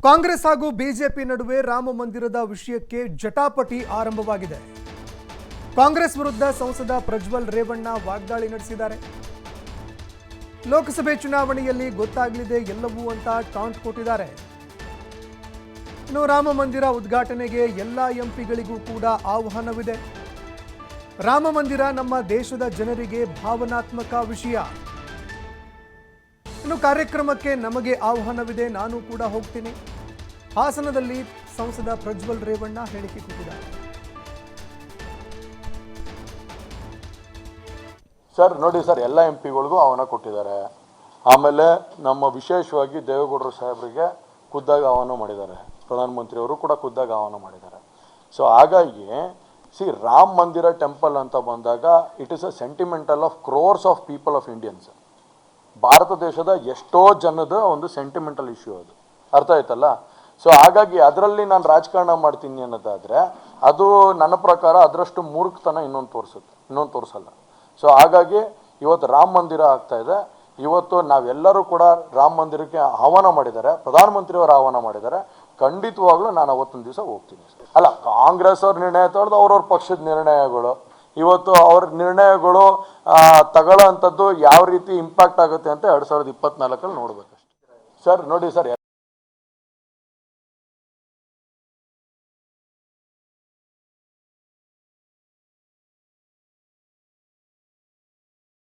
ಕಾಂಗ್ರೆಸ್ ಹಾಗೂ ಬಿಜೆಪಿ ನಡುವೆ ರಾಮ ಮಂದಿರದ ವಿಷಯಕ್ಕೆ ಜಟಾಪಟಿ ಆರಂಭವಾಗಿದೆ. ಕಾಂಗ್ರೆಸ್ ವಿರುದ್ಧ ಸಂಸದ ಪ್ರಜ್ವಲ್ ರೇವಣ್ಣ ವಾಗ್ದಾಳಿ ನಡೆಸಿದ್ದಾರೆ. ಲೋಕಸಭೆ ಚುನಾವಣೆಯಲ್ಲಿ ಗೊತ್ತಾಗಲಿದೆ ಎಲ್ಲವೂ ಅಂತ ಟಾಂಟ್ ಕೊಟ್ಟಿದ್ದಾರೆ. ಇನ್ನು ರಾಮ ಮಂದಿರ ಉದ್ಘಾಟನೆಗೆ ಎಲ್ಲ ಎಂಪಿಗಳಿಗೂ ಕೂಡ ಆಹ್ವಾನವಿದೆ. ರಾಮ ಮಂದಿರ ನಮ್ಮ ದೇಶದ ಜನರಿಗೆ ಭಾವನಾತ್ಮಕ ವಿಷಯ. ಇನ್ನು ಕಾರ್ಯಕ್ರಮಕ್ಕೆ ನಮಗೆ ಆಹ್ವಾನವಿದೆ, ನಾನು ಕೂಡ ಹೋಗ್ತೀನಿ. ಹಾಸನದಲ್ಲಿ ಸಂಸದ ಪ್ರಜ್ವಲ್ ರೇವಣ್ಣ ಹೇಳಿಕೆ ಕೊಟ್ಟಿದ್ದಾರೆ. ಸರ್ ನೋಡಿ ಸರ್, ಎಲ್ಲ ಎಂ ಪಿಗಳಿಗೂ ಆಹ್ವಾನ ಕೊಟ್ಟಿದ್ದಾರೆ. ಆಮೇಲೆ ನಮ್ಮ ವಿಶೇಷವಾಗಿ ದೇವೇಗೌಡರು ಸಾಹೇಬರಿಗೆ ಖುದ್ದಾಗಿ ಆಹ್ವಾನ ಮಾಡಿದ್ದಾರೆ. ಪ್ರಧಾನಮಂತ್ರಿಯವರು ಕೂಡ ಖುದ್ದಾಗಿ ಆಹ್ವಾನ ಮಾಡಿದ್ದಾರೆ. ಸೊ ಹಾಗಾಗಿ ರಾಮ ಮಂದಿರ ಟೆಂಪಲ್ ಅಂತ ಬಂದಾಗ it is a sentimental of crores of people of Indians. Bharat ದೇಶದ ಎಷ್ಟೋ ಜನದ ಒಂದು ಸೆಂಟಿಮೆಂಟಲ್ ಇಶ್ಯೂ ಅದು, ಅರ್ಥ ಆಯ್ತಲ್ಲ. ಸೊ ಹಾಗಾಗಿ ಅದರಲ್ಲಿ ನಾನು ರಾಜಕಾರಣ ಮಾಡ್ತೀನಿ ಅನ್ನೋದಾದರೆ ಅದು ನನ್ನ ಪ್ರಕಾರ ಅದರಷ್ಟು ಮೂರ್ಖತನ ಇನ್ನೊಂದು ತೋರಿಸಲ್ಲ. ಸೊ ಹಾಗಾಗಿ ಇವತ್ತು ರಾಮ ಮಂದಿರ ಆಗ್ತಾ ಇದೆ. ಇವತ್ತು ನಾವೆಲ್ಲರೂ ಕೂಡ ರಾಮ ಮಂದಿರಕ್ಕೆ ಆಹ್ವಾನ ಮಾಡಿದ್ದಾರೆ, ಪ್ರಧಾನಮಂತ್ರಿಯವರು ಆಹ್ವಾನ ಮಾಡಿದ್ದಾರೆ. ಖಂಡಿತವಾಗ್ಲೂ ನಾನು ಅವತ್ತೊಂದು ದಿವಸ ಹೋಗ್ತೀನಿ. ಅಲ್ಲ, ಕಾಂಗ್ರೆಸ್ ಅವ್ರ ನಿರ್ಣಯ ತಗೊಳ್ಳೋದು ಅವ್ರವ್ರ ಪಕ್ಷದ ನಿರ್ಣಯಗಳು. ಇವತ್ತು ಅವ್ರ ನಿರ್ಣಯಗಳು ತಗೊಳ್ಳೋ ಅಂಥದ್ದು ಯಾವ ರೀತಿ ಇಂಪ್ಯಾಕ್ಟ್ ಆಗುತ್ತೆ ಅಂತ 2024 ನೋಡ್ಬೇಕಷ್ಟೆ. ಸರ್ ನೋಡಿ ಸರ್,